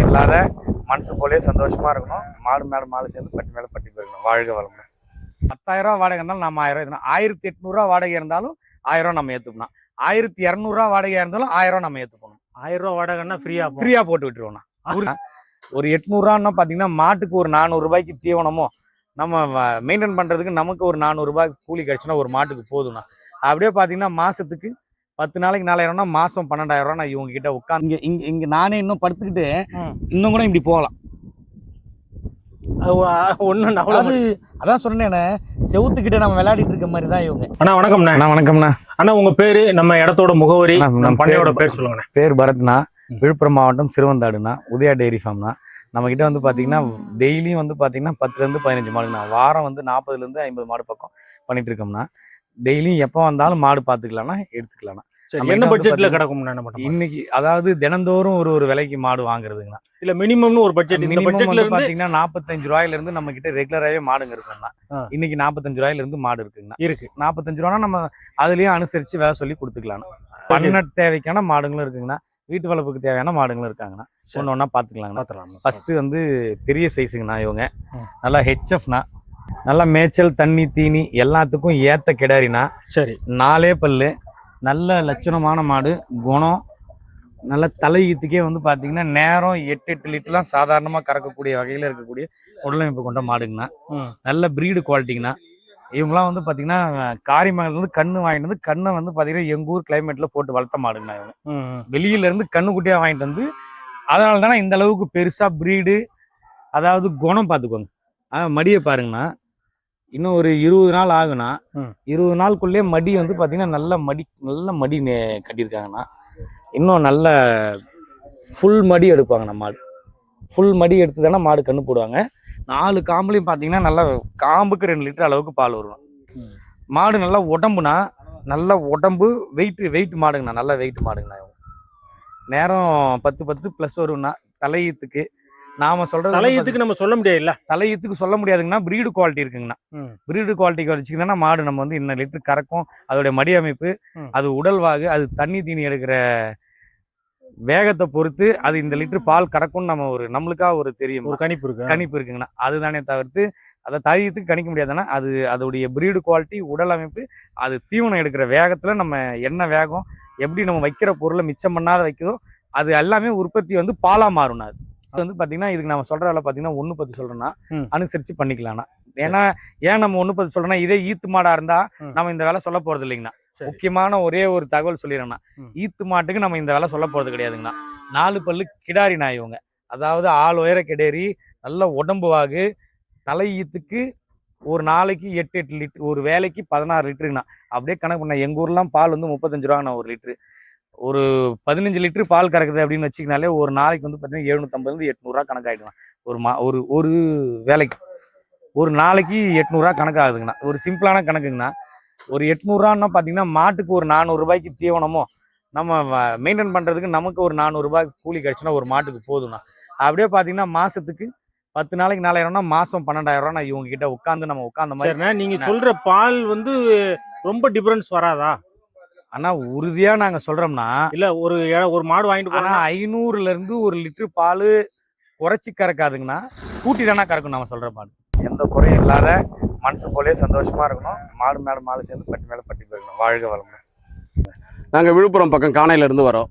இல்லாத மனசு போலே சந்தோஷமா இருக்கணும். மாடு மேலே மாடு சேர்ந்து பட்டி மேலே பட்டி போயிருக்கணும். வாழ்க வளமுடன். 10,000 ரூபா வாடகை இருந்தாலும் நம்ம 1000 ரூபா, 1800 ரூபா வாடகை இருந்தாலும் 1000 ரூபா நம்ம ஏற்றுக்கணும். 1200 ரூபா வாடகையா இருந்தாலும் 1000 ரூபா நம்ம ஏற்றுக்கணும். 1000 ரூபா வாடகைன்னா ஃப்ரீயா போட்டு விட்டுருவோம். ஒரு 800 ரூபான்னா பார்த்தீங்கன்னா மாட்டுக்கு ஒரு 400 ரூபாய்க்கு தீவனமோ நம்ம மெயின்டைன் பண்ணுறதுக்கு நமக்கு ஒரு 400 ரூபாய் கூலி கிடைச்சுன்னா ஒரு மாட்டுக்கு போதும்ண்ணா. அப்படியே பார்த்தீங்கன்னா மாதத்துக்கு 10 நாளைக்கு 4000னா மாதம் 12,000 ரூபா நான் இவங்க கிட்ட உட்காந்து இங்கே நானே இன்னும் படுத்துக்கிட்டு இன்னும் கூட இப்படி போகலாம். அது அதான் சொன்னேண்ணே, செவுத்துக்கிட்ட நம்ம விளையாடிட்டு இருக்க மாதிரி தான் இவங்க. அண்ணா வணக்கம்ண்ணா. அண்ணா வணக்கம்ண்ணா. அண்ணா உங்க பேரு, நம்ம இடத்தோட முகவரி, நம்ம பண்ணையோட பேர் சொல்லுங்கண்ணா. பேர் பரத்னா, விழுப்புரம் மாவட்டம் சிறுவந்தாடுண்ணா, உதயா டெய்ரி ஃபார்ம்னா. நம்ம கிட்ட வந்து பார்த்தீங்கன்னா டெய்லியும் வந்து பார்த்தீங்கன்னா 10லேருந்து 15 மாடுண்ணா. வாரம் வந்து 40லேருந்து 50 மாடு பக்கம் பண்ணிட்டு இருக்கோம்னா. டெய்லியும் எப்போ வந்தாலும் மாடு பார்த்துக்கலாம்னா எடுத்துக்கலாம்ண்ணா. என்ன பட்ஜெட்ல கிடக்கும்ண்ணா? இன்னைக்கு அதாவது தினந்தோறும் ஒரு விலைக்கு மாடு வாங்குறதுங்கண்ணா. இல்ல மினிமம்னு ஒரு பட்ஜெட். இந்த பட்ஜெட்ல இருந்து பாத்தீங்கன்னா 45 ரூபாயில இருந்து நம்ம கிட்ட ரெகுலராகவே மாடுங்க இருக்குங்கண்ணா. இன்னைக்கு 45 ரூபாயில இருந்து மாடு இருக்குங்கண்ணா. இருக்கு 45 ரூபானா நம்ம அதுலயும் அனுசரிச்சு வேலை சொல்லி கொடுத்துக்கலாம். பண்ண தேவைக்கான மாடுங்களும் இருக்குங்கண்ணா, வீட்டு வளர்ப்புக்கு தேவையான மாடுங்களும் இருக்காங்கண்ணா. ஒன்று ஒன்றா பார்த்துக்கலாங்கண்ணா. ஃபர்ஸ்ட் வந்து பெரிய சைஸுங்கண்ணா. இவங்க நல்லா ஹெச்எஃப்னா, நல்லா மேய்ச்சல் தண்ணி தீனி எல்லாத்துக்கும் ஏத்த கிடாரினா. சரி, 4 பல்லு, நல்ல லட்சணமான மாடு, குணம் நல்ல தலையீத்துக்கே வந்து பார்த்தீங்கன்னா நேரம் 8 லிட்டர்லாம் சாதாரணமாக கறக்கக்கூடிய வகையில் இருக்கக்கூடிய உடலமைப்பு கொண்ட மாடுங்கண்ணா. நல்ல ப்ரீடு குவாலிட்டிங்கண்ணா. இவங்களாம் வந்து பார்த்தீங்கன்னா காரிமங்கலேருந்து கண்ணு வாங்கிட்டு வந்து கண்ணை வந்து பார்த்தீங்கன்னா எங்கள் ஊர் கிளைமேட்டில் போட்டு வளர்த்த மாடுங்கண்ணா. இவங்க வெளியிலேருந்து கண்ணு குட்டியாக வாங்கிட்டு வந்து, அதனால தானே இந்த அளவுக்கு பெருசாக ப்ரீடு, அதாவது குணம் பார்த்துக்கோங்க. மடியை பாருங்கண்ணா, இன்னும் ஒரு 20 நாள் ஆகுனா, 20 நாளுக்குள்ளேயே மடி வந்து பார்த்தீங்கன்னா நல்ல மடி கட்டியிருக்காங்கண்ணா. இன்னும் நல்ல ஃபுல் மடி எடுப்பாங்கண்ணா. மாடு ஃபுல் மடி எடுத்து தானே மாடு கண்ணு போடுவாங்க. 4 காம்புலையும் பார்த்தீங்கன்னா நல்லா காம்புக்கு 2 லிட்டர் அளவுக்கு பால் வரும். மாடு நல்லா உடம்புனா, நல்ல உடம்பு வெயிட் மாடுங்கண்ணா. நல்ல வெயிட் மாடுங்கண்ணா. நேரம் 10 ப்ளஸ் வரும்ண்ணா. தலையீத்துக்கு நாம சொல்றது தலையீத்துக்கு நம்ம சொல்ல முடியாதுல்ல. தலையீத்துக்கு சொல்ல முடியாதுங்கன்னா ப்ரீடு குவாலிட்டி இருக்குங்கண்ணா. ப்ரீடு குவாலிட்டிக்கு வச்சுக்கிட்டோம்னா மாடு நம்ம வந்து இன்னும் லிட்டர் கறக்கும். அதோடைய மடி அமைப்பு, அது உடல்வாகு, அது தண்ணி தீனி எடுக்கிற வேகத்தை பொறுத்து அது இந்த லிட்டர் பால் கறக்கும்னு நம்ம நம்மளுக்காக ஒரு தெரியும், ஒரு கணிப்பு இருக்குங்கண்ணா. அதுதானே தவிர்த்து அதை தலையீத்துக்கு கணிக்க முடியாதுன்னா அது அதோடைய ப்ரீடு குவாலிட்டி, உடல் அமைப்பு, அது தீவனம் எடுக்கிற வேகத்துல நம்ம என்ன வேகம், எப்படி நம்ம வைக்கிற பொருளை மிச்சம் பண்ணாத வைக்கிறதோ அது எல்லாமே உற்பத்தி வந்து பாலா மாறும். அது வந்து பாத்தீங்கன்னா இதுக்கு நம்ம சொல்ற வேலை பாத்தீங்கன்னா 1.10 சொல்றோம்னா அனுசரிச்சு பண்ணிக்கலாம்னா. ஏன்னா ஏன் நம்ம 1.10 சொல்றோம்னா, இதே ஈத்து மாடா இருந்தா நம்ம இந்த வேலை சொல்ல போறது இல்லைங்கண்ணா. முக்கியமான ஒரே ஒரு தகவல் சொல்லிடுறேன்னா, ஈத்து மாட்டுக்கு நம்ம இந்த வேலை சொல்ல போறது கிடையாதுங்கண்ணா. 4 பல்லு கிடாரி நாய் இவங்க. அதாவது ஆள் உயர கிடாரி, நல்ல உடம்பு வாகு, தலை ஈத்துக்கு ஒரு நாளைக்கு 8 லிட்டர், ஒரு வேலைக்கு 16 லிட்டருங்கண்ணா. அப்படியே கணக்கு பண்ண எங்க ஊர்லாம் பால் வந்து 35 ரூபாங்கண்ணா ஒரு லிட்டரு. ஒரு 15 லிட்டர் பால் கறக்குது அப்படின்னு வச்சுக்கினாலே ஒரு நாளைக்கு வந்து பார்த்தீங்கன்னா 750 800 ரூபா கணக்காயிடும். ஒரு வேலைக்கு ஒரு நாளைக்கு 800 ரூபா கணக்காகுதுங்கண்ணா. ஒரு சிம்பிளான கணக்குங்கண்ணா. ஒரு 800 ரூபான்னா பார்த்தீங்கன்னா மாட்டுக்கு ஒரு 400 ரூபாய்க்கு தீவனமோ நம்ம மெயின்டைன் பண்ணுறதுக்கு நமக்கு ஒரு 400 ரூபாய் கூலி கிடைச்சுன்னா ஒரு மாட்டுக்கு போதும்ண்ணா. அப்படியே பார்த்தீங்கன்னா மாதத்துக்கு 10 நாளைக்கு 4000னா மாதம் 12,000 ரூபா நான் இவங்க கிட்ட உட்காந்த மாதிரி. நீங்க சொல்ற பால் வந்து ரொம்ப டிஃபரன்ஸ் வராதா? ஆனா உறுதியா நாங்க சொல்றோம்னா, இல்ல ஒரு மாடு வாங்கிட்டு போனா 500ல இருந்து 1 லிட்டர் பால் குறைச்சி கறக்காதுங்கண்ணா. கூட்டி தானே கறக்கும் நம்ம சொல்ற பால். எந்த குறையும் இல்லாத மனசு போலே சந்தோஷமா இருக்கணும். மாடு மேலே மாடு சேர்ந்து பட்டி மேலே பட்டி போயிருக்கணும். வாழ்க வளமுடன். நாங்கள் விழுப்புரம் பக்கம் காணையில இருந்து வரோம்.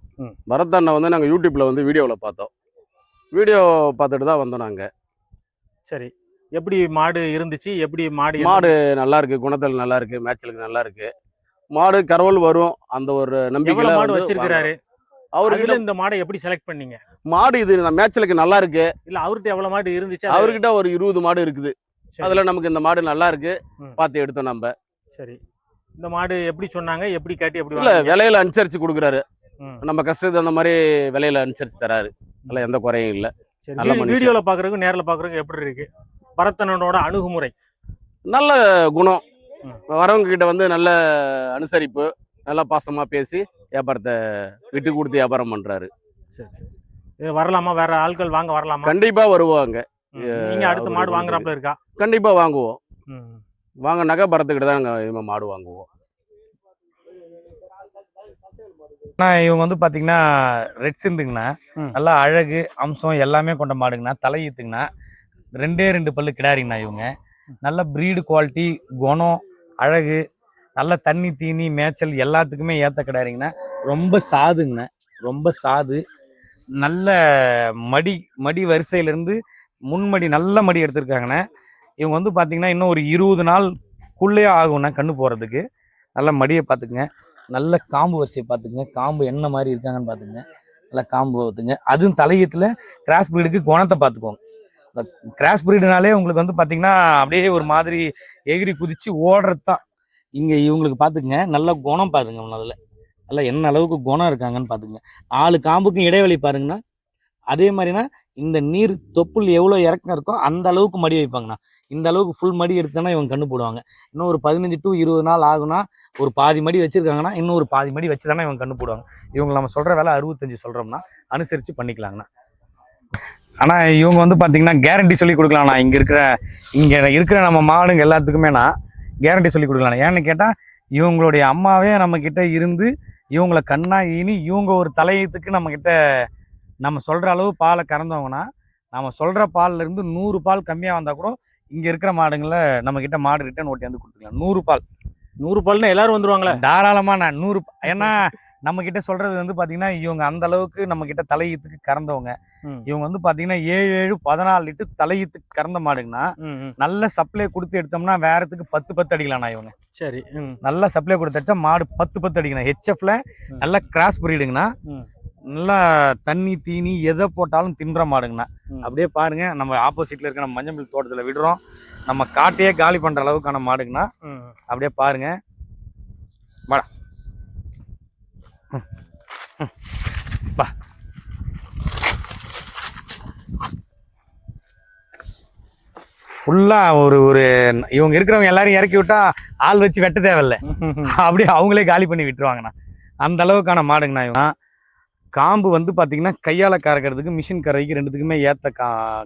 பரத்தண்ணை வந்து நாங்கள் யூடியூப்ல வந்து வீடியோவில் பார்த்தோம். வீடியோ பார்த்துட்டு தான் வந்தோம் நாங்கள். சரி, எப்படி மாடு இருந்துச்சு? எப்படி மாடு நல்லா இருக்கு, குணத்தில் நல்லா இருக்கு, மேய்ச்சலுக்கு நல்லா இருக்கு. மாடு கரவல் வரும் அந்த ஒரு நம்பிக்கையில மாடு வச்சிருக்காரு. அவர்கிட்ட இந்த மாடை எப்படி செலக்ட் பண்ணீங்க? மாடு இது மேய்ச்சலுக்கு நல்லா இருக்கு. இல்ல அவர்கிட்ட எவ்வளவு மாடு இருந்துச்சு? அவர்கிட்ட ஒரு 20 மாடு இருக்குது. அதுல நமக்கு இந்த மாடு நல்லா இருக்கு, பார்த்து எடுத்தோம் நம்ம. சரி, இந்த மாடு எப்படி சொன்னாங்க, எப்படி காட்டி எப்படி? இல்ல விலையில அனுசரிச்சு கொடுக்குறாரு. நம்ம கஷ்டத்துக்கு அந்த மாதிரி விலையில அனுசரிச்சு தராரு. அதுல எந்த குறையும் இல்லை. வீடியோல பாக்குறதுக்கு நேர்ல பாக்குறதுக்கு எப்படி இருக்கு பரத்தனோட அணுகுமுறை? நல்ல குணம். வரவங்க கிட்ட வந்து நல்ல அனுசரிப்பு, நல்லா பாசமா பேசி வியாபாரத்தை விட்டு கொடுத்து வியாபாரம் பண்றாரு. சரி சரி, வரலாமா? வேற ஆட்கள் வாங்க வரலாமா? கண்டிப்பா வருவாங்க. நீங்க அடுத்த மாடு வாங்குறாப்ல இருக்கா? கண்டிப்பா வாங்குவோம். வாங்கினாக்கா பரத்துக்கிட்ட தான் நாங்கள் மாடு வாங்குவோம். ஆனால் இவங்க வந்து பார்த்தீங்கன்னா ரெட் சிந்துங்கண்ணா, ம். நல்லா அழகு அம்சம் எல்லாமே கொண்ட மாடுங்கண்ணா. தலையீத்துங்கண்ணா, 2 பல்லு கிடாரிங்கண்ணா. இவங்க நல்ல ப்ரீடு குவாலிட்டி, குணம், அழகு, நல்ல தண்ணி தீனி மேய்ச்சல் எல்லாத்துக்குமே ஏற்ற கிடாரிங்கண்ணா. ரொம்ப சாதுங்கண்ணா, ரொம்ப சாது. நல்ல மடி மடி வரிசையிலேருந்து முன்மடி நல்ல மடி எடுத்திருக்காங்கண்ணே. இவங்க வந்து பார்த்தீங்கன்னா இன்னும் ஒரு 20 நாளுக்குள்ளேயே ஆகும்ண்ணா கண்ணு போகிறதுக்கு. நல்ல மடியை பார்த்துக்குங்க, நல்ல காம்பு வரிசையை பார்த்துக்குங்க, காம்பு என்ன மாதிரி இருக்காங்கன்னு பார்த்துக்குங்க. நல்லா காம்பு பார்த்துங்க. அதுவும் தலையத்தில் கிராஸ் ப்ரீடுக்கு குணத்தை பார்த்துக்கோங்க. இந்த கிராஸ் ப்ரீடுனாலே உங்களுக்கு வந்து பார்த்தீங்கன்னா அப்படியே ஒரு மாதிரி எகிரி குதிச்சு ஓடுறது தான். இங்கே இவங்களுக்கு பார்த்துக்குங்க, நல்ல குணம் பாருங்க. அதில் நல்லா என்ன அளவுக்கு குணம் இருக்காங்கன்னு பார்த்துக்குங்க. 4 காம்புக்கும் இடைவெளி பாருங்கண்ணா. அதே மாதிரினா இந்த நீர் தொப்புள் எவ்வளோ இறக்கம் இருக்கோ அந்த அளவுக்கு மடி வைப்பாங்கண்ணா. இந்த அளவுக்கு ஃபுல் மடி எடுத்தோன்னா இவங்க கண்ணு போடுவாங்க. இன்னும் ஒரு 15 to 20 நாள் ஆகுனா ஒரு பாதி மடி வச்சுருக்காங்கன்னா இன்னும் ஒரு பாதி மடி வச்சு தானே இவங்க கண்ணு போடுவாங்க. இவங்க நம்ம சொல்கிற விலை 65 சொல்கிறோம்னா அனுசரித்து பண்ணிக்கலாங்கண்ணா. ஆனால் இவங்க வந்து பார்த்தீங்கன்னா கேரண்டி சொல்லி கொடுக்கலாம்ண்ணா. இங்கே இருக்கிற நம்ம மாடுங்க எல்லாத்துக்குமேண்ணா கேரண்டி சொல்லி கொடுக்கலாம். ஏன்னு கேட்டால் இவங்களுடைய அம்மாவே நம்மக்கிட்ட இருந்து இவங்கள கண்ணா ஈனி இவங்க ஒரு தலையத்துக்கு நம்மக்கிட்ட நம்ம சொல்கிற அளவு பாலை கறந்தவங்கன்னா நம்ம சொல்கிற பால்லேருந்து 100 பால் கம்மியாக வந்தால் கூட இங்கே இருக்கிற மாடுங்களை நம்மக்கிட்ட மாடு ரிட்டர்ன் ஓட்டி வந்து கொடுத்துக்கலாம். 100 பால் 100 பால்னா எல்லாரும் வந்துருவாங்களே தாராளமாக. நான் 100 ஏன்னா நம்மக்கிட்ட சொல்கிறது வந்து பார்த்தீங்கன்னா இவங்க அந்த அளவுக்கு நம்மக்கிட்ட தலையத்துக்கு கறந்தவங்க. இவங்க வந்து பார்த்தீங்கன்னா 7 14 லிட்டர் தலையத்துக்கு கறந்த மாடுங்கன்னா நல்ல சப்ளை கொடுத்து எடுத்தோம்னா வேறத்துக்கு 10 அடிக்கலாம்ண்ணா. இவங்க சரி நல்ல சப்ளை கொடுத்தா மாடு 10 அடிக்கணும். ஹெச்எஃப்ல நல்ல கிராஸ் பிரீடுங்கண்ணா. நல்லா தண்ணி தீனி எதை போட்டாலும் தின்ற மாடுங்கண்ணா. அப்படியே பாருங்க, நம்ம ஆப்போசிட்ல இருக்க நம்ம மஞ்சள் தோட்டத்துல விடுறோம். நம்ம காட்டையே காலி பண்ற அளவுக்கான மாடுங்கண்ணா. அப்படியே பாருங்க, வாடா பா. ஃபுல்லா ஒரு இவங்க இருக்கிறவங்க எல்லாரும் இறக்கி விட்டா ஆள் வச்சு வெட்ட தேவையில்லை. அப்படியே அவங்களே காலி பண்ணி விட்டுருவாங்கண்ணா. அந்த அளவுக்கான மாடுங்கண்ணா. இவங்க காம்பு வந்து பார்த்தீங்கன்னா கையால் கறக்கிறதுக்கு மிஷின் கறவைக்கு ரெண்டுத்துக்குமே ஏற்ற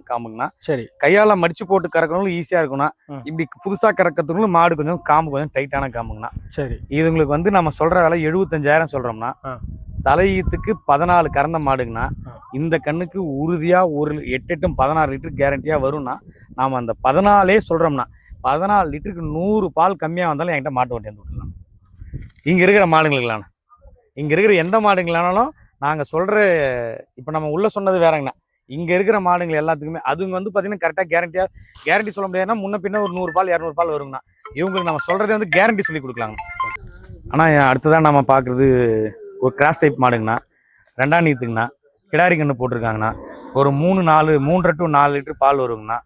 காம்புங்கண்ணா. சரி, கையால் மடிச்சு போட்டு கறக்கிறவங்களும் ஈஸியாக இருக்கும்ண்ணா. இப்படி புதுசாக கறக்கிறதுங்களும் மாடு காம்பு கொஞ்சம் டைட்டான காம்புங்கண்ணா. சரி, இதுங்களுக்கு வந்து நம்ம சொல்கிற விலை 75,000 சொல்கிறோம்னா தலையீத்துக்கு 14 கறந்த மாடுங்கண்ணா. இந்த கண்ணுக்கு உறுதியாக ஒரு 8 16 லிட்டர் கேரண்டியாக வரும்னா நாம் அந்த 14 சொல்கிறோம்னா 14 லிட்டருக்கு 100 பால் கம்மியாக வந்தாலும் என்கிட்ட மாட்டு வண்டி வந்து விட்டுலாம். இங்கே இருக்கிற மாடுங்களுக்குலாண்ணா, இங்கே இருக்கிற எந்த மாடுங்களானாலும் நாங்கள் சொல்கிற இப்போ நம்ம உள்ளே சொன்னது வேறங்கண்ணா. இங்கே இருக்கிற மாடுங்கள் எல்லாத்துக்குமே அதுங்க வந்து பார்த்தீங்கன்னா கரெக்டாக கேரண்டி சொல்ல முடியாதுன்னா முன்ன பின்ன ஒரு 100 பால் 200 பால் வருங்கண்ணா. இவங்களுக்கு நம்ம சொல்கிறதே வந்து கேரண்டி சொல்லி கொடுக்கலாங்க. ஆனால் அடுத்ததான் நம்ம பார்க்குறது ஒரு கிராஸ் டைப் மாடுங்கண்ணா. 2ஆம் நீத்துங்கண்ணா. கிடாரி கன்று போட்டிருக்காங்கண்ணா. ஒரு 3.5 to 4 லிட்டர் பால் வருங்கண்ணா.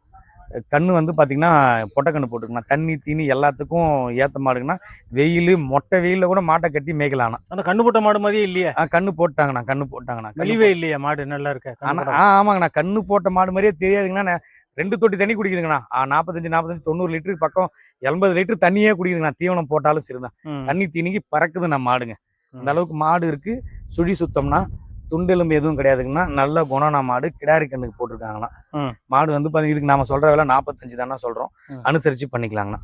கன்று வந்து பார்த்தீங்கன்னா பொட்டைக்கன்று போட்டிருக்குண்ணா. தண்ணி தீனி எல்லாத்துக்கும் ஏற்ற மாடுங்கண்ணா. வெயில் மொட்டை வெயிலில் கூட மாட்டை கட்டி மேய்க்கலாம்ண்ணா. அந்த கண்ணு போட்ட மாடு மாதிரியே இல்லையா? கண்ணு போட்டாங்கண்ணா. வெளிவே இல்லையா மாடு? நல்லா இருக்கு. ஆனால் ஆமாங்கண்ணா, கண்ணு போட்ட மாடு மாதிரியே தெரியாதுங்கண்ணா. 2 தொட்டி தண்ணி குடிக்குதுங்கண்ணா. 45 90 லிட்டருக்கு பக்கம் 80 லிட்டர் தண்ணியே குடிக்குதுங்கண்ணா. தீவனம் போட்டாலும் சரிதான். தண்ணி தீனிக்கு பறக்குதுண்ணா மாடுங்க. அந்த அளவுக்கு மாடு இருக்கு. சுழி சுத்தம்னா துண்டெலும்பு எதுவும் கிடையாதுங்கண்ணா. நல்ல குணம்னா மாடு. கிடாரி கண்ணுக்கு போட்டிருக்காங்கண்ணா. மாடு வந்து இதுக்கு நாம சொல்ற விலை 45 தானே சொல்றோம். அனுசரிச்சு பண்ணிக்கலாங்கண்ணா.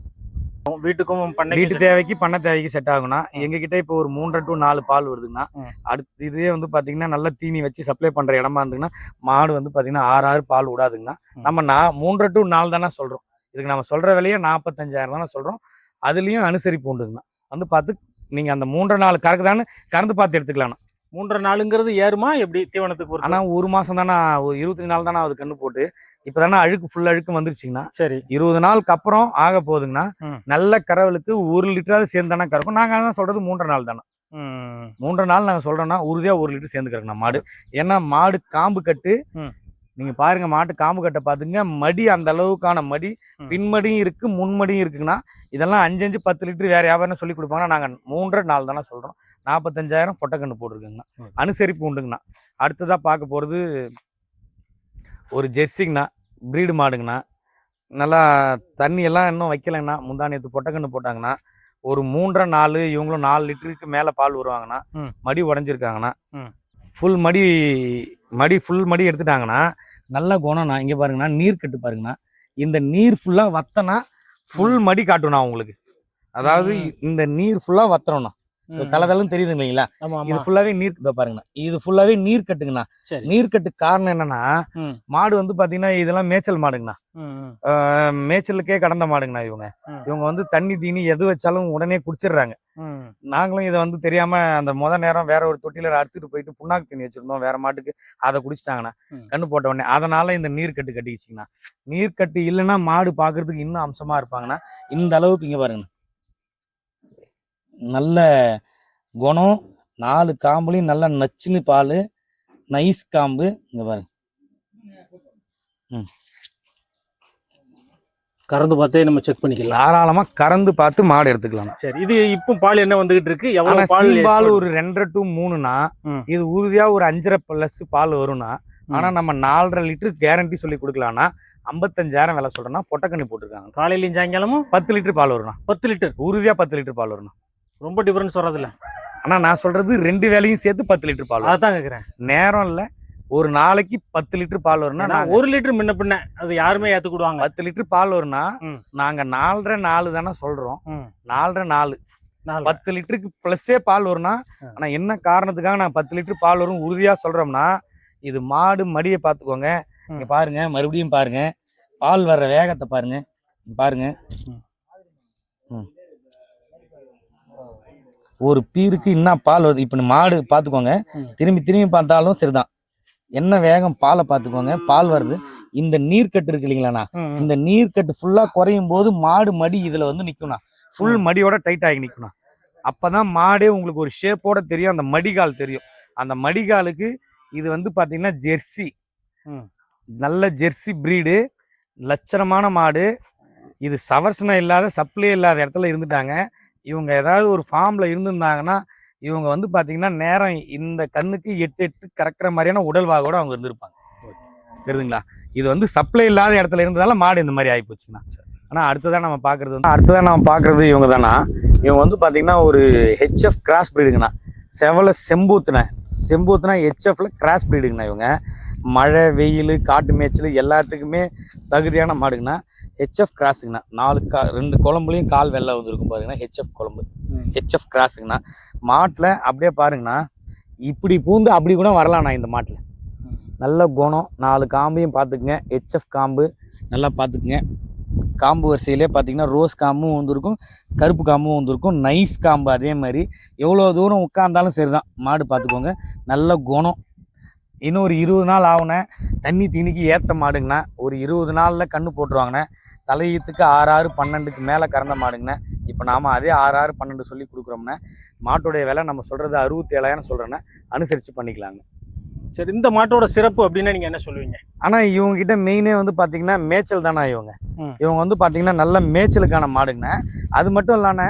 வீட்டுக்கும் வீட்டு தேவைக்கு பண்ண தேவைக்கு செட் ஆகும்ண்ணா. எங்ககிட்ட இப்போ ஒரு 3.5 to 4 பால் வருதுங்கண்ணா. அடுத்து இதே வந்து பாத்தீங்கன்னா நல்ல தீனி வச்சு சப்ளை பண்ற இடமா இருந்துங்கன்னா மாடு வந்து பாத்தீங்கன்னா 6 பால் விடாதுங்கண்ணா. நம்ம 3.5 to 4 தானே சொல்றோம். இதுக்கு நம்ம சொல்ற விலையே 45,000 தானே சொல்றோம். அதுலயும் அனுசரிப்பு உண்டுங்கண்ணா. வந்து பார்த்து நீங்க அந்த 3 4 கறக்குதான்னு கறந்து பார்த்து எடுத்துக்கலாம்ண்ணா. 3 நாளுங்கிறது ஏறுமா எப்படி தீவனத்துக்கு? ஆனால் 1 மாதம் தானே, ஒரு 24 நாள் தானே அது கண்ணு போட்டு. இப்போ தானே ஃபுல் அழுக்கு வந்துருச்சுங்கண்ணா. சரி, 20 நாளுக்கு அப்புறம் ஆக போகுதுங்கண்ணா. நல்ல கறவலுக்கு 1 லிட்டராவது சேர்ந்து தானே கறக்கும். நாங்கள் தான் சொல்றது 3 நாள் தானே. 3 நாள் நாங்கள் சொல்றோம்னா உறுதியாக 1 லிட்டர் சேர்ந்து கறக்கணும் மாடு. ஏன்னா மாடு காம்பு கட்டு நீங்க பாருங்க, மாட்டு காம்பு கட்டை பாத்துங்க. மடி அந்த அளவுக்கான மடி, பின்மடியும் இருக்கு முன்மடியும் இருக்குங்கண்ணா. இதெல்லாம் 5 10 லிட்டர் வேற வியாபாரம் சொல்லி கொடுப்பாங்கன்னா நாங்க 3 நாள் தானே சொல்றோம். 45,000 பொட்டைக்கன்று போட்டிருக்குங்கண்ணா. அனுசரிப்பு உண்டுங்கண்ணா. அடுத்ததா பார்க்க போறது ஒரு ஜெர்சிங்கண்ணா. பிரீடு மாடுங்கண்ணா. நல்லா தண்ணி எல்லாம் இன்னும் வைக்கலைங்கண்ணா. முந்தானியத்து பொட்டைக்கன்று போட்டாங்கண்ணா. ஒரு 3 4 இவங்களும் 4 லிட்டருக்கு மேல பால் வருவாங்கண்ணா. மடி உடஞ்சிருக்காங்கண்ணா. ஃபுல் மடி எடுத்துட்டாங்கன்னா நல்ல குணம்ண்ணா. இங்க பாருங்கண்ணா, நீர் கட்டு பாருங்கண்ணா. இந்த நீர் ஃபுல்லா வத்தனா ஃபுல் மடி காட்டும்ண்ணா உங்களுக்கு. அதாவது இந்த நீர் ஃபுல்லா வத்துறோம்ண்ணா. தலதலன்னு தெரியுது இல்லைங்களா? ஆமா இது ஆமா ஃபுல்லாவே நீர் இதோ பாருங்கண்ணா, இது ஃபுல்லாவே நீர் கட்டுங்கண்ணா. சரி நீர் கட்டு காரணம் என்னன்னா, ம் மாடு வந்து பாத்தீங்கன்னா இதெல்லாம் மேய்ச்சல் மாடுங்கண்ணா. ம் ம் மேய்ச்சலுக்கே கடந்த மாடுங்கண்ணா இவங்க. ம். இவங்க வந்து தண்ணி தீனி எது வச்சாலும் உடனே குடிச்சிடுறாங்க. ம் நாங்களும் இதை வந்து தெரியாம அந்த நேரம் வேற ஒரு தொட்டியில அறுத்துட்டு போயிட்டு புண்ணாக்கு தண்ணி வச்சிருந்தோம் வேற மாட்டுக்கு. அதை குடிச்சிட்டாங்கண்ணா ம். கண்ணு போட்ட உடனே. அதனால இந்த நீர்க்கட்டு கட்டிக்கிச்சிங்கண்ணா. நீர்க்கட்டு இல்லைன்னா மாடு பாக்குறதுக்கு இன்னும் அம்சமா இருப்பாங்கண்ணா. இந்த அளவுக்கு இங்க பாருங்க, நல்ல குணம், 4 காம்புலையும் நல்ல நச்சுன்னு பால், நைஸ் காம்பு. இங்க பாருங்க. கறந்து பார்த்தே நம்ம செக் பண்ணிக்கலாம். தாராளமா கறந்து பார்த்து மாடு எடுத்துக்கலாம். சரி, இது இப்போ பால் என்ன வந்துகிட்டு இருக்கு? ஆனா எவ்வளவு பால்? பால் ஒரு 2.5 to 3னா ம். இது உறுதியா ஒரு 5.5 பிளஸ் பால் வரும்னா. ஆனா நம்ம 4.5 லிட்டர் கேரண்டி சொல்லி கொடுக்கலாம்னா 55,000 விலை சொல்றேன்னா பொட்டக்கண்ணி போட்டிருக்காங்க. காலையிலயும் சாயங்காலமும் 10 லிட்டர் பால் வரும்னா. 10 லிட்டர் உறுதியா 10 லிட்டர் பால் வரும்னா. ரொம்ப டிஃபரன்ஸ் வர்றதில்ல. ஆனா நான் சொல்றது 2 வேலையும் சேர்த்து 10 லிட்டர் பால் வரும். அதான் கேக்குறேன். நேரம் இல்ல, ஒரு நாளைக்கு 10 லிட்டர் பால் வரும்னா நான் 1 லிட்டர் முன்ன பின்ன அது யாருமே ஏத்துக்கிடுவாங்க. 10 லிட்டர் பால் வரும்னா ம். நாங்க 4.5 4 தானே சொல்றோம். ம். 4.5 4 நாலு. 10 லிட்டருக்கு பிளஸ்ஸே பால் வரும்னா. ஆனா என்ன காரணத்துக்காக நான் 10 லிட்டர் பால் வரும் உறுதியா சொல்றோம்னா, இது மாடு மடியை பார்த்துக்கோங்க. இங்க பாருங்க, மறுபடியும் பாருங்க, பால் வர்ற வேகத்தை பாருங்க. பாருங்க, ஒரு பீருக்கு இன்னும் பால் வருது. இப்ப மாடு பார்த்துக்கோங்க, திரும்பி திரும்பி பார்த்தாலும் சரிதான். என்ன வேகம் பாலை பார்த்துக்கோங்க, பால் வருது. இந்த நீர்க்கட்டு இருக்கு இல்லைங்களாண்ணா, இந்த நீர்க்கட்டு ஃபுல்லா குறையும் போது மாடு மடி இதுல வந்து நிக்கும்ண்ணா. ஃபுல் மடியோட டைட் ஆகி நிக்கணும். அப்பதான் மாடே உங்களுக்கு ஒரு ஷேப்போட தெரியும், அந்த மடிகால் தெரியும். அந்த மடிகாலுக்கு இது வந்து பாத்தீங்கன்னா ஜெர்சி, நல்ல ஜெர்சி பிரீடு, லட்சணமான மாடு. இது சவர்சனம் இல்லாத சப்ளை இல்லாத இடத்துல இருந்துட்டாங்க. இவங்க ஏதாவது ஒரு ஃபார்ம்ல இருந்திருந்தாங்கன்னா இவங்க வந்து பாத்தீங்கன்னா நேரம் இந்த கண்ணுக்கு 8 கறக்கிற மாதிரியான உடல்வாகோட அவங்க இருந்திருப்பாங்க. தெரியுதுங்களா? இது வந்து சப்ளை இல்லாத இடத்துல இருந்ததால மாடு இந்த மாதிரி ஆகி போச்சுங்கண்ணா. ஆனா அடுத்ததான் நம்ம பாக்குறது இவங்க தானா. இவங்க வந்து பாத்தீங்கன்னா ஒரு HF கிராஸ் பிரீடுங்கண்ணா. செவல செம்பூத்துனா HFல கிராஸ் பிரீடுங்கண்ணா. இவங்க மழை வெயில் காட்டு மேய்ச்சல் எல்லாத்துக்குமே தகுதியான மாடுங்கண்ணா. HF கிராஸுங்கண்ணா. 2 குழம்புலையும் கால் வெள்ளை வந்துருக்கும் பாருங்கண்ணா. HF குழம்பு, HF கிராஸுங்கண்ணா. மாட்டில் அப்படியே பாருங்கண்ணா, இப்படி பூந்து அப்படி கூட வரலாம்ண்ணா. இந்த மாட்டில் நல்ல குணம், 4 காம்பையும் பார்த்துக்குங்க. HF காம்பு நல்லா பார்த்துக்குங்க. காம்பு வரிசையிலே பார்த்தீங்கன்னா ரோஸ் காம்பும் வந்துருக்கும், கருப்பு காம்பும் வந்துருக்கும், நைஸ் காம்பு. அதே மாதிரி எவ்வளோ தூரம் உட்காந்தாலும் சரிதான், மாடு பார்த்துக்கோங்க. நல்ல குணம். இன்னும் ஒரு 20 நாள் ஆகுனே, தண்ணி தீனிக்கு ஏற்ற மாடுங்கண்ணா. ஒரு 20 நாளில் கன்று போட்டுருவாங்கண்ணே. தலையீத்துக்கு 6 6 12க்கு மேலே கறந்த மாடுங்கண்ணே. இப்போ நாம் அதே 6 6 12 சொல்லி கொடுக்குறோம்ண்ணே. மாட்டோடைய விலை நம்ம சொல்கிறது 67,000 சொல்கிறேண்ணே. அனுசரித்து பண்ணிக்கலாங்க. சரி, இந்த மாட்டோட சிறப்பு அப்படின்னா நீங்கள் என்ன சொல்லுவீங்க? ஆனால் இவங்ககிட்ட மெயினே வந்து பார்த்தீங்கன்னா மேய்ச்சல் தானே. இவங்க வந்து பார்த்தீங்கன்னா நல்ல மேய்ச்சலுக்கான மாடுங்கண்ணே. அது மட்டும் இல்லாம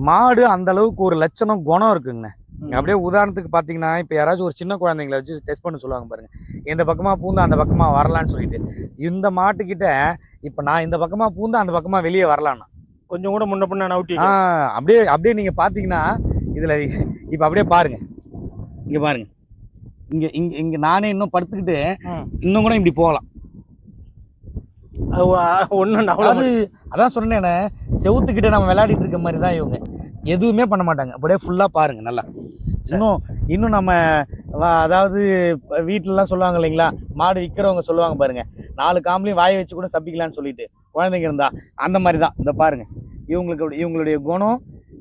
மாடு அந்த அளவுக்கு ஒரு லட்சணம் குணம் இருக்குங்கண்ணே. அப்படியே உதாரணத்துக்கு பார்த்தீங்கன்னா, இப்போ யாராச்சும் ஒரு சின்ன குழந்தைங்களை வச்சு டெஸ்ட் பண்ண சொல்லுவாங்க பாருங்க, இந்த பக்கமாக பூந்து அந்த பக்கமாக வரலான்னு சொல்லிட்டு. இந்த மாட்டுக்கிட்ட இப்போ நான் இந்த பக்கமாக பூந்து அந்த பக்கமாக வெளியே வரலான்னா கொஞ்சம் கூட முன்ன பின்ன நவுட்டி. அப்படியே நீங்கள் பார்த்தீங்கன்னா இதில் இப்போ அப்படியே பாருங்க, இங்கே பாருங்க, இங்கே நானே இன்னும் படுத்துக்கிட்டு இன்னும் கூட இப்படி போகலாம். அது அதான் சொன்னேனே, செவுத்துக்கிட்ட நம்ம விளையாடிட்டு இருக்க மாதிரி தான் இவங்க. எதுவுமே பண்ண மாட்டாங்க. அப்படியே ஃபுல்லாக பாருங்க நல்லா. இன்னும் நம்ம அதாவது வீட்டிலலாம் சொல்லுவாங்க இல்லைங்களா, மாடு விற்கிறவங்க சொல்லுவாங்க பாருங்க, 4 காம்புலையும் வாயை வச்சு கூட சப்பிக்கலான்னு சொல்லிட்டு குழந்தைங்க இருந்தா. அந்த மாதிரி தான் இந்த பாருங்க இவங்களுடைய குணம்.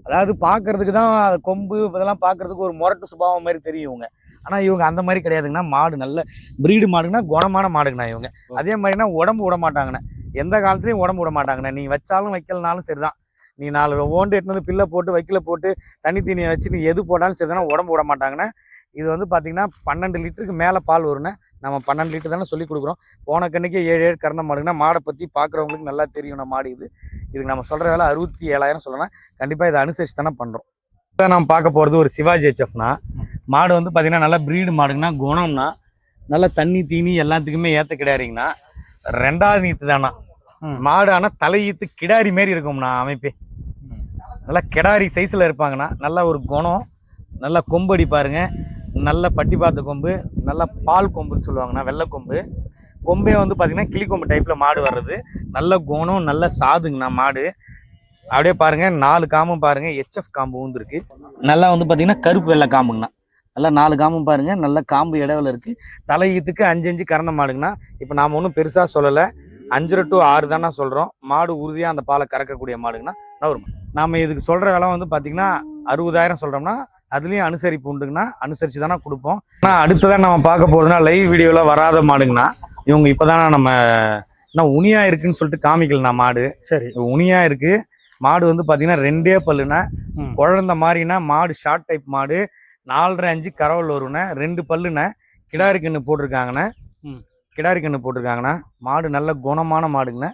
அதாவது பார்க்கறதுக்கு தான் கொம்பு இதெல்லாம் பார்க்கறதுக்கு ஒரு முரட்டு சுபாவம் மாதிரி தெரியும் இவங்க. ஆனால் இவங்க அந்த மாதிரி கிடையாதுங்கண்ணா. மாடு நல்ல பிரீடு மாடுங்கன்னா, குணமான மாடுங்கண்ணா இவங்க. அதே மாதிரினா உடம்பு விட மாட்டாங்கண்ணே. எந்த காலத்துலையும் உடம்பு விட மாட்டாங்கண்ணே. நீ வச்சாலும் வைக்கலனாலும் சரிதான், நீ 4 ஓண்டு எட்டு வந்து பில்லை போட்டு வைக்கல போட்டு தண்ணி தீனியை வச்சு நீ எது போட்டாலும் சரிதானே, உடம்பு விட மாட்டாங்கண்ணே. இது வந்து பார்த்தீங்கன்னா 12 லிட்டருக்கு மேலே பால் வரும்ண்ணே. நம்ம 12 லிட்டர் தானே சொல்லி கொடுக்குறோம். போன கண்ணுக்கே 7 7 கறந்த மாடுங்கன்னா, மாடை பற்றி பார்க்குறவங்களுக்கு நல்லா தெரியும் மாடு. இதுக்கு நம்ம சொல்கிற வேலை 67,000 சொல்லலாம். கண்டிப்பாக இதை அனுசரித்து தானே பண்ணுறோம். இப்போ நம்ம பார்க்க போகிறது ஒரு சிவாஜி HFனா. மாடு வந்து பார்த்தீங்கன்னா நல்லா ப்ரீடு மாடுங்கன்னா, குணம்னா நல்லா தண்ணி தீனி எல்லாத்துக்குமே ஏற்ற கிடாரிங்கண்ணா. 2வது நீத்து தானா மாடு. ஆனால் தலையீத்து கிடாரி மாரி இருக்கும்ண்ணா அமைப்பே. நல்லா கிடாரி சைஸில் இருப்பாங்கண்ணா. நல்ல ஒரு குணம், நல்லா கொம்படி பாருங்க, நல்ல பட்டி பார்த்த கொம்பு, நல்ல பால் கொம்புன்னு சொல்லுவாங்கண்ணா. வெள்ளை கொம்பு. கொம்பே வந்து பார்த்தீங்கன்னா கிளிக்கொம்பு டைப்பில் மாடு வர்றது. நல்ல குணம், நல்ல சாதுங்கண்ணா மாடு. அப்படியே பாருங்க 4 காம்பும் பாருங்க HF காம்பு வந்துருக்கு. நல்லா வந்து பார்த்தீங்கன்னா கருப்பு வெள்ளை காம்புங்கண்ணா. நல்லா 4 காம்பும் பாருங்க, நல்ல காம்பு இடவில் இருக்கு. தலையீத்துக்கு 5 கறந்த மாடுங்கண்ணா. இப்போ நாம ஒன்றும் பெருசா சொல்லலை, 5 to 6 தானே சொல்றோம். மாடு உறுதியா அந்த பாலை கறக்கக்கூடிய மாடுங்கண்ணா. நாம இதுக்கு சொல்ற விலை வந்து பார்த்தீங்கன்னா 60,000 சொல்றோம்னா அதுலயும் அனுசரிப்பு உண்டுங்கண்ணா. அனுசரிச்சு தானே கொடுப்போம். ஆனால் அடுத்ததான் நம்ம பார்க்க போறதுன்னா லைவ் வீடியோல வராத மாடுங்கண்ணா. இவங்க இப்போதானே நம்ம என்ன உனியா இருக்குன்னு சொல்லிட்டு காமிக்கலண்ணா. மாடு சரி உனியா இருக்கு. மாடு வந்து பார்த்தீங்கன்னா 2 பல்லுண்ணா. குழந்த மாதிரினா மாடு ஷார்ட் டைப் மாடு. 4.5 கறவல் வருண்ணே. 2 பல்லுண்ணே. கிடாரி கண்ணு போட்டிருக்காங்கண்ணே. கிடாரி கண்ணு போட்டிருக்காங்கண்ணா. மாடு நல்ல குணமான மாடுங்கண்ணே.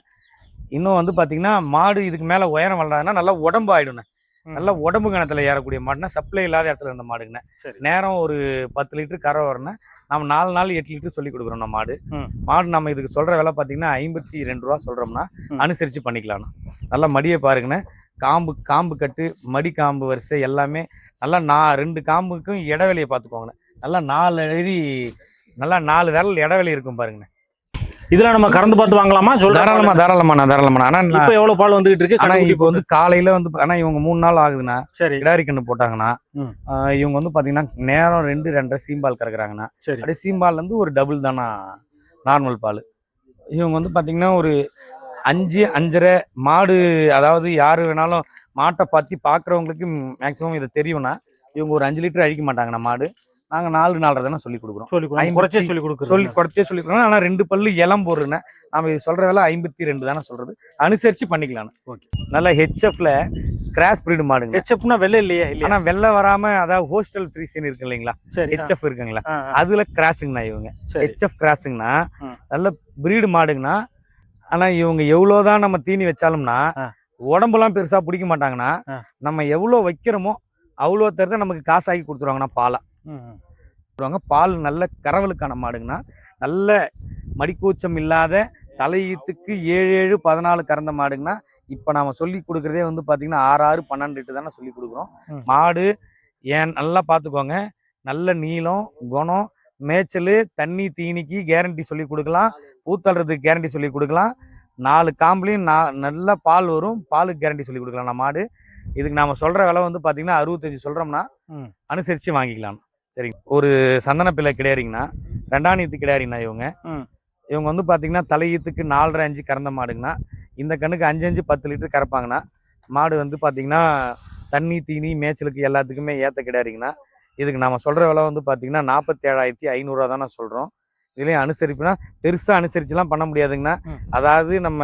இன்னும் வந்து பார்த்தீங்கன்னா மாடு இதுக்கு மேலே உயரம் வளராதுன்னா நல்லா உடம்பு ஆயிடுண்ணே. நல்லா உடம்பு கணத்துல ஏறக்கூடிய மாடுனா, சப்ளை இல்லாத இடத்துல இருந்த மாடுங்கண்ணே. நேரம் ஒரு 10 லிட்டர் கரை வரணும். நம்ம 4 நாள் 8 லிட்டர் சொல்லி கொடுக்குறோம். நம்ம மாடு நம்ம இதுக்கு சொல்ற விலை பார்த்தீங்கன்னா 52 ரூபா சொல்றோம்னா அனுசரிச்சு பண்ணிக்கலாம். நல்லா மடியை பாருங்கண்ணே. காம்பு கட்டு, மடி காம்பு வரிசை எல்லாமே நல்லா 2 காம்புக்கும் இடைவெளியை பார்த்துக்கோங்கண்ணே. நல்லா 4 அடி, நல்லா 4 விரல் இடைவெளி இருக்கும் பாருங்கண்ணே. இதெல்லாம் நம்ம கறந்து பார்த்து வாங்கலாமா? தாராளமா. ஆனா இப்போ எவ்வளவு பால் வந்துகிட்டு இருக்கு? ஆனா இப்போ வந்து காலையில வந்து ஆனா இவங்க 3 நாள் ஆகுதுண்ணா. சரி. கிடாரி கண்ணு போட்டாங்கன்னா இவங்க வந்து பாத்தீங்கன்னா நேரம் 2.5 சீம்பால் கறக்குறாங்கண்ணா. அப்படியே சீம்பால் வந்து ஒரு டபுள் தானா நார்மல் பால். இவங்க வந்து பாத்தீங்கன்னா ஒரு 5, 5.5 மாடு. அதாவது யாரு வேணாலும் மாட்டை பத்தி பாக்குறவங்களுக்கு மேக்சிமம் இதை தெரியும்னா இவங்க ஒரு 5 லிட்டர் அழிக்க மாட்டாங்கண்ணா. மாடு நாங்க 4 தானே சொல்லி கொடுக்குறோம். குறைச்சே சொல்லி கொடுக்குறோம். ஆனா 2 பல்லு இளம் போடுறேன். நாம இது சொல்ற வேலை 52 தானே சொல்றது. அனுசரிச்சு பண்ணிக்கலாம். நல்லா HFல கிராஸ் பிரீடு மாடுங்க. HFனா வெள்ளை இல்லையே? ஆனா வெள்ளை வராம, அதாவது ஹோஸ்டல் ஃப்ரீசின் இருக்கு இல்லைங்களா, HF இருக்குங்களா, அதுல கிராஸுங்கண்ணா. இவங்க HF கிராஸுங்கண்ணா. நல்ல பிரீடு மாடுங்கண்ணா. ஆனா இவங்க எவ்வளவுதான் நம்ம தீனி வச்சாலும்னா உடம்புலாம் பெருசா பிடிக்க மாட்டாங்கன்னா, நம்ம எவ்வளவு வைக்கிறோமோ அவ்வளோ தருதான் நமக்கு காசாக்கி கொடுத்துருவாங்கண்ணா. பால் நல்ல கறவலுக்கான மாடுங்கண்ணா. நல்ல மடிக்கூச்சம் இல்லாத தலையீத்துக்கு 7, 14 கறந்த மாடுங்கண்ணா. இப்போ நாம சொல்லி கொடுக்குறதே வந்து பார்த்தீங்கன்னா 6, 12 லிட்டர் தானே சொல்லி கொடுக்குறோம். மாடு ஏன் நல்லா பார்த்துக்கோங்க. நல்ல நீளம், குணம், மேய்ச்சல், தண்ணி தீனிக்கு கேரண்டி சொல்லி கொடுக்கலாம். பூத்தள்ளுறதுக்கு கேரண்டி சொல்லி கொடுக்கலாம். 4 காம்புலையும் நல்ல பால் வரும். பாலுக்கு கேரண்டி சொல்லி கொடுக்கலாம். நம்ம மாடு இதுக்கு நாம சொல்ற விலை வந்து பார்த்தீங்கன்னா 65 சொல்றோம்னா அனுசரிச்சு வாங்கிக்கலாம். சரிங்க. ஒரு சந்தன பிள்ளை கிடையாதுங்கண்ணா. 2ஆம் ஈத்து கிடையாதுங்கண்ணா. இவங்க வந்து பார்த்தீங்கன்னா தலையீத்துக்கு 4.5 கறந்த மாடுங்கண்ணா. இந்த கண்ணுக்கு 5, 10 லிட்டர் கறப்பாங்கண்ணா. மாடு வந்து பார்த்தீங்கன்னா தண்ணி தீனி மேய்ச்சலுக்கு எல்லாத்துக்குமே ஏற்ற கிடையாதுங்கண்ணா. இதுக்கு நம்ம சொல்ற விலை வந்து பார்த்தீங்கன்னா 47,500 தானே சொல்றோம். இதுலேயும் அனுசரிப்புனா பெருசாக அனுசரிச்சுலாம் பண்ண முடியாதுங்கண்ணா. அதாவது நம்ம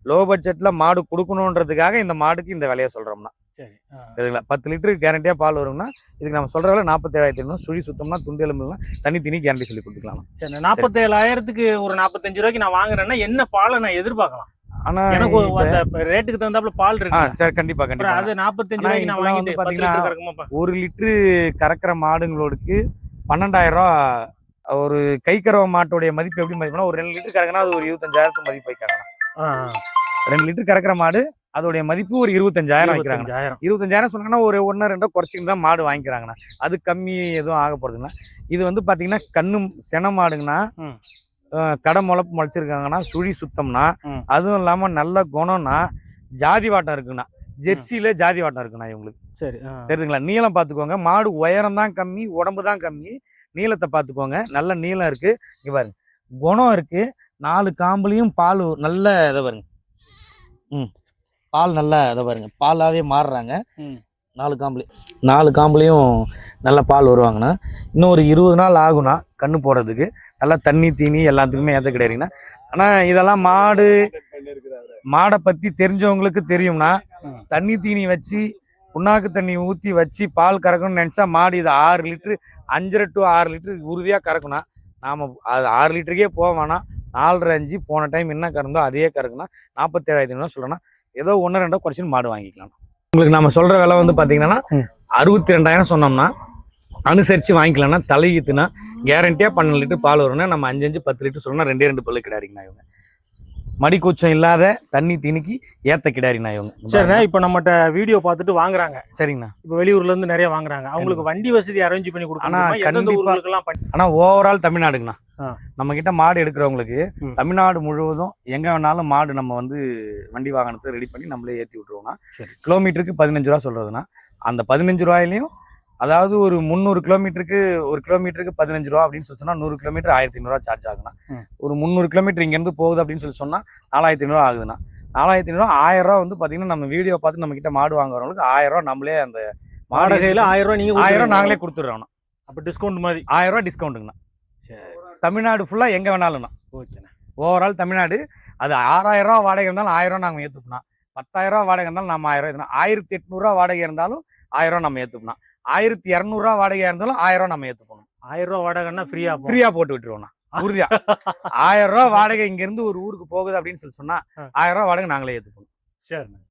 லோ பட்ஜெட்ல மாடு கொடுக்கணுன்றதுக்காக இந்த மாடுக்கு இந்த விலையை சொல்றோம்னா. சரிங்களா. 10 லிட்டருக்கு கேரண்டியா பால் வரும்னா இதுக்கு நம்ம சொல்ற விலை 47,500. சுழி சுத்தம்னா துண்டு எலும்புலாம் தண்ணி தண்ணி கேரண்டி சொல்லி கொடுத்துக்கலாம். சரி. 47,000க்கு ஒரு 45 ரூபாய்க்கு நான் வாங்குறேன்னா என்ன பாலை நான் எதிர்பார்க்கலாம்? ஆனா எனக்கு ரேட்டுக்கு தகுந்தாப்புல பால் இருக்கு. சரி, கண்டிப்பா. அது 45 ரூபாய்க்கு நான் வாங்கிட்டு பாத்தீங்கன்னா 1 லிட்டரு கறக்கிற மாடுங்களோடுக்கு 12,000 ரூபா. ஒரு கை கறவை மாட்டோடைய மதிப்பு எப்படி மதிப்புனா, ஒரு 2 லிட்டர் கறக்குனா அது ஒரு 25,000 மதிப்பு வைக்கிறாங்க. 2 லிட்டர் கறக்கிற மாடு அதோடைய மதிப்பு ஒரு 25,000 வைக்கிறாங்க. 25,000 சொன்னாங்கன்னா ஒரு 1, 2 குறைச்சின்னு தான் மாடு வாங்கிக்கிறாங்கண்ணா. அது கம்மி எதுவும் ஆக போறதுங்கண்ணா. இது வந்து பாத்தீங்கன்னா கண்ணு சென மாடுங்கண்ணா. கடை முளைப்பு முளைச்சிருக்காங்கன்னா, சுழி சுத்தம்னா, அதுவும் இல்லாம நல்ல குணம்னா, ஜாதி வாட்டம் இருக்குண்ணா. ஜெர்சியில ஜாதி வாட்டம் இருக்குண்ணா இவங்களுக்கு. சரி, தெரியுதுங்களா. நீளம் பார்த்துக்கோங்க. மாடு உயரம் தான் கம்மி, உடம்பு தான் கம்மி. நீளத்தை பார்த்துக்கோங்க. நல்ல நீளம் இருக்கு. இங்க பாருங்க, குணம் இருக்கு. 4 காம்புலையும் பால் நல்ல இதை பாருங்க. பால் நல்லா இதை பாருங்க, பாலாவே மாறுறாங்க. 4 காம்புலையும் நல்ல பால் வருவாங்கண்ணா. இன்னும் ஒரு 20 நாள் ஆகும்ண்ணா கண்ணு போடுறதுக்கு. நல்லா தண்ணி தீனி எல்லாத்துக்குமே ஏற்ற கிடையாதுங்கண்ணா. ஆனா இதெல்லாம் மாடை பத்தி தெரிஞ்சவங்களுக்கு தெரியும்னா, தண்ணி தீனி வச்சு புண்ணாக்கு தண்ணி ஊற்றி வச்சு பால் கறக்கணும்னு நினச்சா மாடு இது 6 லிட்டரு 5 to 6 லிட்டரு உறுதியாக கறக்குனா. நாம் அது 6 லிட்டருக்கே போக வேணாம். 4.5 போன டைம் என்ன கறந்தோ அதே கறக்குனா 47,500 சொல்கிறேன்னா ஏதோ 1, 2 குறைச்சின்னு மாடு வாங்கிக்கலாம். உங்களுக்கு நம்ம சொல்கிற விலை வந்து பார்த்தீங்கன்னா 62,000 சொன்னோம்னா அனுசரித்து வாங்கிக்கலாம்னா. தலையீத்துனா கேரண்டியாக 12 லிட்டர் பால் வரும்னா நம்ம 5, 10 லிட்டர் சொல்லணும்னா 2 பல்லு கிடையாதுங்கண்ணா. இவங்க மடி கூச்சம் இல்லாத தண்ணி திணிக்கி ஏத்த கிடாரிண்ணா இவங்க. சரிண்ணா, இப்போ நம்மகிட்ட வீடியோ பார்த்துட்டு வாங்குறாங்க. சரிங்கண்ணா. இப்போ வெளியூர்ல இருந்து நிறைய வாங்குறாங்க. அவங்களுக்கு வண்டி வசதி அரேஞ்ச் பண்ணி ஆனா கொடுக்கணும். எந்தெந்த கண்டிப்பா. ஊர்களுக்கெல்லாம் பண்ணி ஆனா ஓவரால் தமிழ்நாடுங்கண்ணா. ஆ. நம்ம கிட்ட மாடு எடுக்கிறவங்களுக்கு ம். தமிழ்நாடு முழுவதும் எங்க வேணாலும் மாடு நம்ம வந்து வண்டி வாகனத்தை ரெடி பண்ணி நம்மளே ஏத்தி விட்டுருவோம்னா. சரி. கிலோமீட்டருக்கு 15 ரூபா சொல்றதுன்னா அந்த 15 ரூபாயிலையும் அதாவது ஒரு 300 கிலோமீட்டருக்கு ஒரு கிலோமீட்டருக்கு 15 ரூபா அப்படின்னு சொல்லி சொன்னா 100 கிலோமீட்டர் 1500 ரூபா சார்ஜ் ஆகுதுண்ணா. ஒரு 300 கிலோமீட்டர் இங்க இருந்து போகுது அப்படின்னு சொல்லி சொன்னா 4500 ரூபா ஆகுதுண்ணா. 4500 ரூபா 1000 ரூபா வந்து பாத்தீங்கன்னா நம்ம வீடியோ பார்த்து நம்ம கிட்ட மாடு வாங்குறவங்களுக்கு 1000 ரூபா நம்மளே அந்த வாடகையில 1000 ரூபாய் நீங்க 1000 ரூபா நாங்களே கொடுத்துடுறோம். அப்ப டிஸ்கவுண்ட் மாதிரி. 1000 ரூபா டிஸ்கவுண்ட்டுங்கண்ணா. சரி, தமிழ்நாடு ஃபுல்லா எங்க வேணாலும்ண்ணா. ஓகேண்ணா. ஓவரால் தமிழ்நாடு அது 6000 ரூபா வாடகை இருந்தாலும் 1000 ரூபா நாங்க ஏத்துப்போம். 10,000 ரூபா வாடகை இருந்தாலும் நம்ம 1000 ரூபா. 1800 ரூபா வாடகை இருந்தாலும் 1000 ரூபா நம்ம ஏத்துப்போம். 1200 ரூபா வாடகையா இருந்தாலும் 1000 ரூபா நம்ம ஏத்துப்போம். 1000 ரூபாய் வாடகைன்னா ஃப்ரீயா ஃப்ரீயா போட்டு விட்டுருவோம் உறுதியா. 1000 ரூபா வாடகை இங்க இருந்து ஒரு ஊருக்கு போகுது அப்படின்னு சொல்லி சொன்னா 1000 ரூபா வாடகை நாங்களே ஏத்துப்போம். சரி.